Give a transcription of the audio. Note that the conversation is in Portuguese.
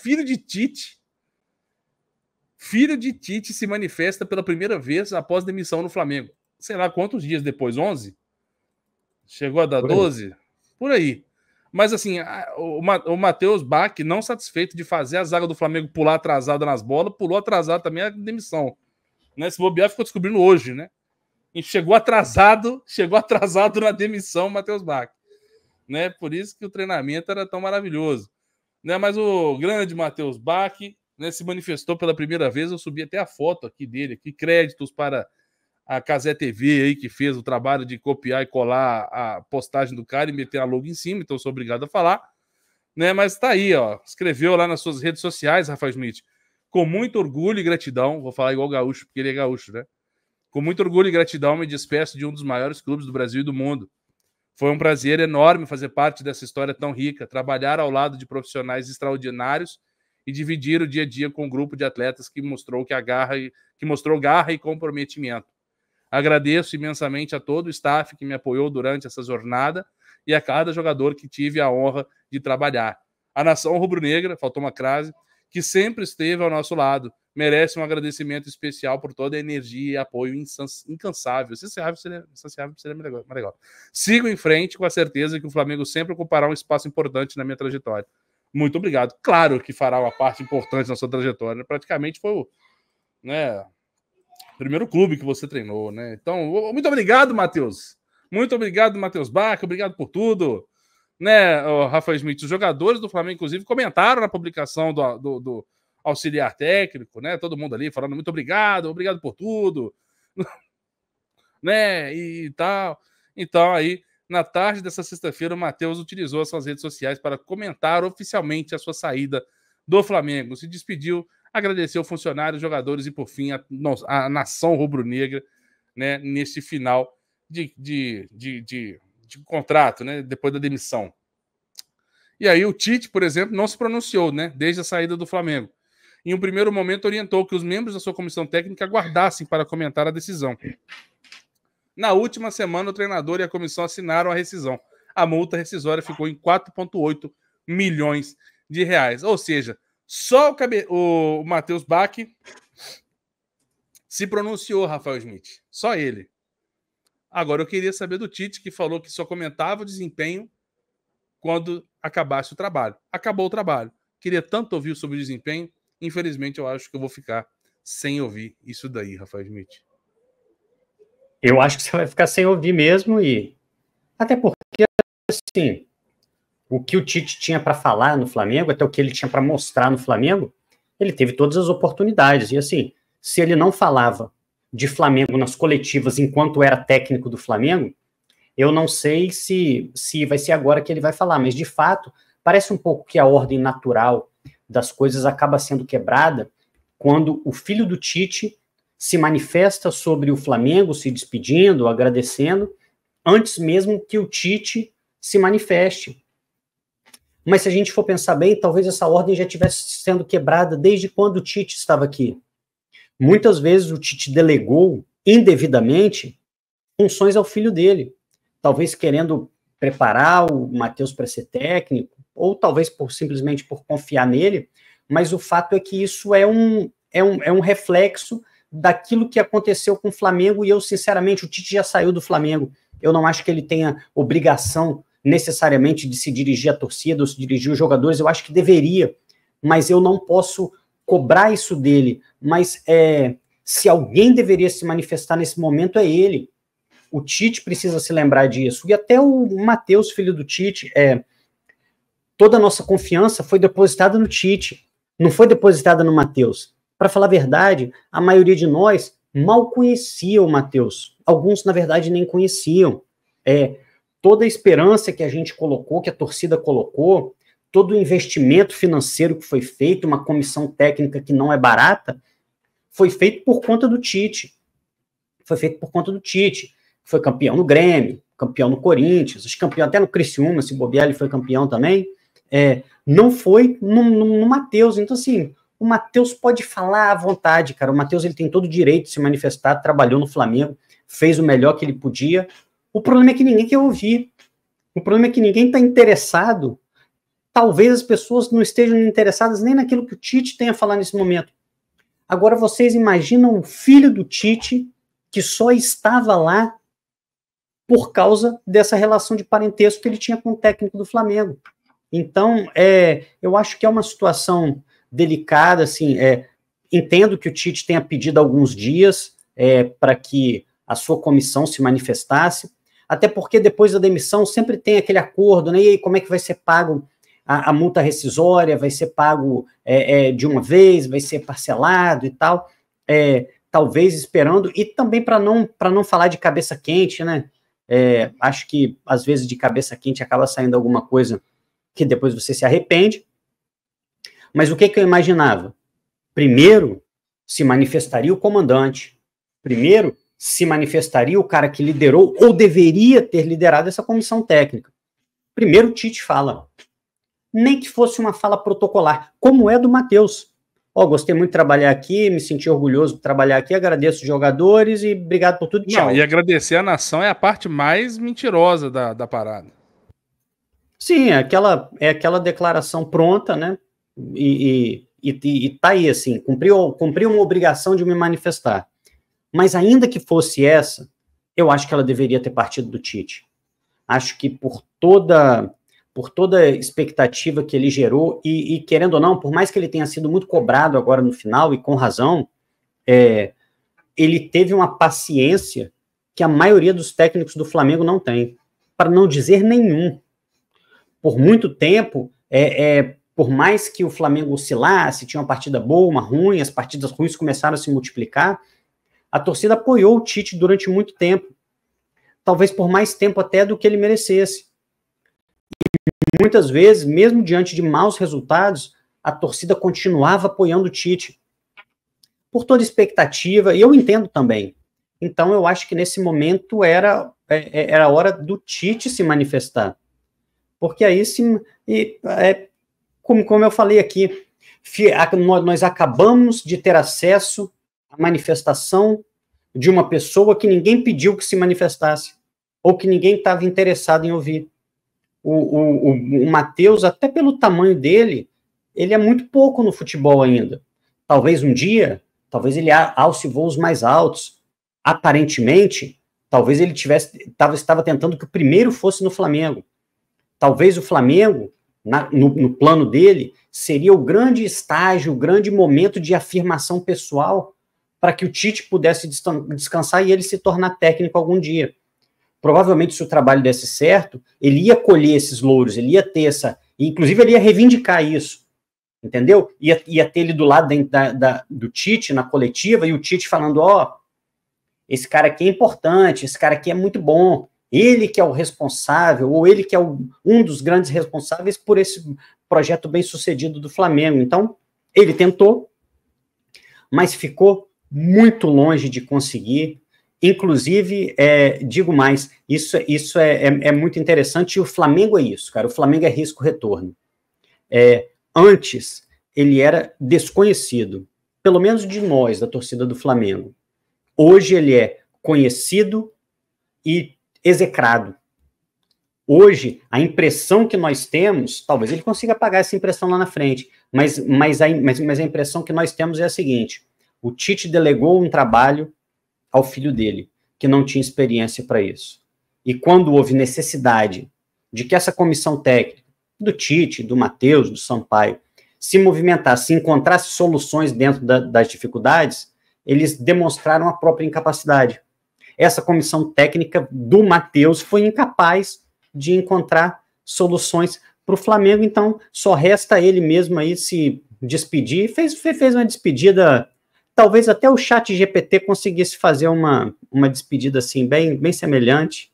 filho de Tite. Filho de Tite se manifesta pela primeira vez após demissão no Flamengo. Sei lá quantos dias depois, 11? Chegou a dar 12? Por aí. Mas assim, o Matheus Bach, não satisfeito de fazer a zaga do Flamengo pular atrasada nas bolas, pulou atrasado também a demissão. Né? Se bobear, ficou descobrindo hoje, né? E chegou atrasado na demissão o Matheus Bach. Né? Por isso que o treinamento era tão maravilhoso. Né? Mas o grande Matheus Bach, né, se manifestou pela primeira vez. Eu subi até a foto aqui dele, aqui, créditos para a Cazé TV aí, que fez o trabalho de copiar e colar a postagem do cara e meter a logo em cima, então eu sou obrigado a falar, né? Mas tá aí, ó, escreveu lá nas suas redes sociais, Rafael Schmidt, com muito orgulho e gratidão, vou falar igual gaúcho, porque ele é gaúcho, né? Com muito orgulho e gratidão me despeço de um dos maiores clubes do Brasil e do mundo. Foi um prazer enorme fazer parte dessa história tão rica, trabalhar ao lado de profissionais extraordinários e dividir o dia a dia com um grupo de atletas que mostrou garra e comprometimento. Agradeço imensamente a todo o staff que me apoiou durante essa jornada e a cada jogador que tive a honra de trabalhar. A nação rubro-negra, faltou uma crase, que sempre esteve ao nosso lado, merece um agradecimento especial por toda a energia e apoio incansável. Insaciável seria mais legal. Sigo em frente com a certeza que o Flamengo sempre ocupará um espaço importante na minha trajetória. Muito obrigado. Claro que fará uma parte importante na sua trajetória. Praticamente foi o... né, primeiro clube que você treinou, né? Então, muito obrigado, Matheus. Muito obrigado, Matheus Bach. Obrigado por tudo. Né, Rafael Schmidt, os jogadores do Flamengo, inclusive, comentaram na publicação do auxiliar técnico, né? Todo mundo ali falando muito obrigado por tudo. Né? E tal. Então, aí, na tarde dessa sexta-feira, o Matheus utilizou as suas redes sociais para comentar oficialmente a sua saída do Flamengo. Se despediu, agradeceu funcionários, jogadores e, por fim, a nação rubro-negra, né, nesse final de contrato, né, depois da demissão. E aí o Tite, por exemplo, não se pronunciou, né, desde a saída do Flamengo. Em um primeiro momento, orientou que os membros da sua comissão técnica aguardassem para comentar a decisão. Na última semana, o treinador e a comissão assinaram a rescisão. A multa rescisória ficou em 4,8 milhões de reais. Ou seja, só o Matheus Bach se pronunciou, Rafael Schmidt. Só ele. Agora, eu queria saber do Tite, que falou que só comentava o desempenho quando acabasse o trabalho. Acabou o trabalho. Queria tanto ouvir sobre o desempenho. Infelizmente, eu acho que eu vou ficar sem ouvir isso daí, Rafael Schmidt. Eu acho que você vai ficar sem ouvir mesmo, e até porque, assim, o que o Tite tinha para falar no Flamengo, até o que ele tinha para mostrar no Flamengo, ele teve todas as oportunidades. E assim, se ele não falava de Flamengo nas coletivas enquanto era técnico do Flamengo, eu não sei se vai ser agora que ele vai falar, mas de fato, parece um pouco que a ordem natural das coisas acaba sendo quebrada quando o filho do Tite se manifesta sobre o Flamengo, se despedindo, agradecendo, antes mesmo que o Tite se manifeste. Mas se a gente for pensar bem, talvez essa ordem já estivesse sendo quebrada desde quando o Tite estava aqui. Muitas vezes o Tite delegou indevidamente funções ao filho dele, talvez querendo preparar o Matheus para ser técnico, ou talvez simplesmente por confiar nele, mas o fato é que isso é um reflexo daquilo que aconteceu com o Flamengo, e eu, sinceramente, o Tite já saiu do Flamengo. Eu não acho que ele tenha obrigação necessariamente de se dirigir à torcida ou se dirigir os jogadores. Eu acho que deveria, mas eu não posso cobrar isso dele. Mas se alguém deveria se manifestar nesse momento, é ele. O Tite precisa se lembrar disso. E até o Matheus, filho do Tite, toda a nossa confiança foi depositada no Tite, não foi depositada no Matheus. Para falar a verdade, a maioria de nós mal conhecia o Matheus. Alguns, na verdade, nem conheciam. Toda a esperança que a gente colocou, que a torcida colocou, todo o investimento financeiro que foi feito, uma comissão técnica que não é barata, foi feito por conta do Tite. Foi campeão no Grêmio, campeão no Corinthians, campeão até no Criciúma, se bobear, ele foi campeão também. Não foi no Matheus. Então, assim, o Matheus pode falar à vontade, cara. O Matheus, ele tem todo o direito de se manifestar, trabalhou no Flamengo, fez o melhor que ele podia. O problema é que ninguém quer ouvir. O problema é que ninguém está interessado talvez as pessoas não estejam interessadas nem naquilo que o Tite tem a falar nesse momento. Agora vocês imaginam o filho do Tite que só estava lá por causa dessa relação de parentesco que ele tinha com o técnico do Flamengo. Então, eu acho que é uma situação delicada, assim, entendo que o Tite tenha pedido alguns dias para que a sua comissão se manifestasse, até porque depois da demissão sempre tem aquele acordo, né? E aí, como é que vai ser pago a multa rescisória? Vai ser pago de uma vez, vai ser parcelado e tal, talvez esperando, e também para não falar de cabeça quente, né? Acho que às vezes de cabeça quente acaba saindo alguma coisa que depois você se arrepende. Mas o que eu imaginava? Primeiro se manifestaria o comandante, primeiro se manifestaria o cara que liderou ou deveria ter liderado essa comissão técnica. Primeiro o Tite fala, nem que fosse uma fala protocolar, como é do Matheus. Gostei muito de trabalhar aqui, me senti orgulhoso de trabalhar aqui, agradeço os jogadores e obrigado por tudo, tchau. Não, e agradecer a nação é a parte mais mentirosa da parada. Sim, é aquela declaração pronta, né? E tá aí, assim, cumpriu uma obrigação de me manifestar. Mas ainda que fosse essa, eu acho que ela deveria ter partido do Tite. Acho que por toda a expectativa que ele gerou, e querendo ou não, por mais que ele tenha sido muito cobrado agora no final, e com razão, ele teve uma paciência que a maioria dos técnicos do Flamengo não tem, para não dizer nenhum. Por muito tempo, por mais que o Flamengo oscilasse, tinha uma partida boa, uma ruim, as partidas ruins começaram a se multiplicar, a torcida apoiou o Tite durante muito tempo, talvez por mais tempo até do que ele merecesse. E muitas vezes, mesmo diante de maus resultados, a torcida continuava apoiando o Tite, por toda expectativa, e eu entendo também. Então eu acho que nesse momento era a hora do Tite se manifestar. Porque aí, como eu falei aqui, nós acabamos de ter acesso à manifestação de uma pessoa que ninguém pediu que se manifestasse, ou que ninguém estava interessado em ouvir. O Matheus, até pelo tamanho dele, ele é muito pouco no futebol ainda. Talvez um dia, talvez ele alce voos mais altos. Aparentemente, talvez ele estava tentando que o primeiro fosse no Flamengo. Talvez o Flamengo, no plano dele, seria o grande estágio, o grande momento de afirmação pessoal para que o Tite pudesse descansar e ele se tornar técnico algum dia. Provavelmente, se o trabalho desse certo, ele ia colher esses louros, ele ia ter inclusive ele ia reivindicar isso, entendeu? Ia ter ele do lado do Tite na coletiva, e o Tite falando, esse cara aqui é importante, esse cara aqui é muito bom, ele que é o responsável, ou ele que é um dos grandes responsáveis por esse projeto bem-sucedido do Flamengo. Então, ele tentou, mas ficou muito longe de conseguir. Inclusive, digo mais, isso é muito interessante, e o Flamengo é isso, cara, o Flamengo é risco-retorno. Antes, ele era desconhecido, pelo menos de nós, da torcida do Flamengo. Hoje ele é conhecido e execrado. Hoje, a impressão que nós temos, talvez ele consiga pagar essa impressão lá na frente, mas a impressão que nós temos é a seguinte: o Tite delegou um trabalho ao filho dele, que não tinha experiência para isso. E quando houve necessidade de que essa comissão técnica, do Tite, do Matheus, do Sampaio, se movimentasse, encontrasse soluções dentro das dificuldades, eles demonstraram a própria incapacidade. Essa comissão técnica do Matheus foi incapaz de encontrar soluções para o Flamengo, então só resta ele mesmo aí se despedir. Fez uma despedida, talvez até o ChatGPT conseguisse fazer uma despedida assim, bem semelhante.